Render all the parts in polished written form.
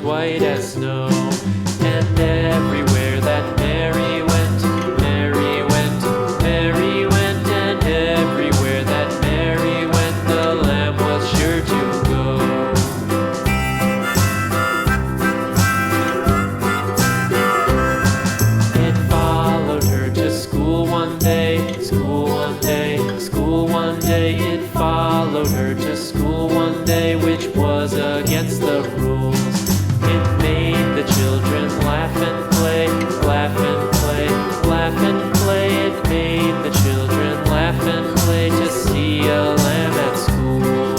white as snow. And everywhere that Mary went, Mary went, Mary went, and everywhere that Mary went, the lamb was sure to go. It followed her to school one day, school one day, school one day. It followed her to school one day, which was against the rules. It made the children laugh and play, laugh and play, laugh and play. It made the children laugh and play to see a lamb at school.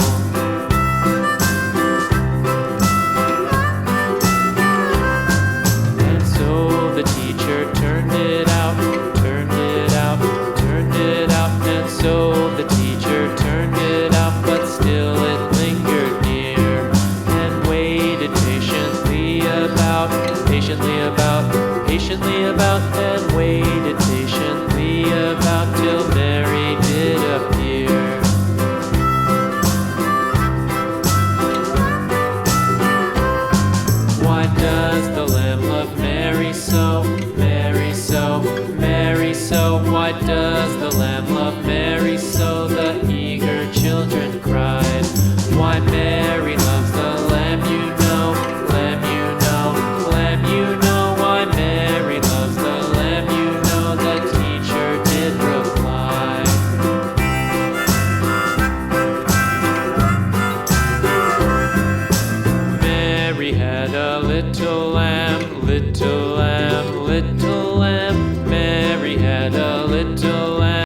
And so the teacher turned it out, turned it out, turned it out. And so the teacher turned it out, but still it lingered near and waited patiently about, patiently about, and waited patiently about till Mary did appear. Why does the lamb love Mary so, Mary so, Mary so? Why does the lamb love Mary so? The eager children cried. Why Mary loves the lamb, you know, lamb, you know, lamb, you know. Why Mary loves the lamb, you know, the teacher did reply. Mary had a little lamb, little lamb,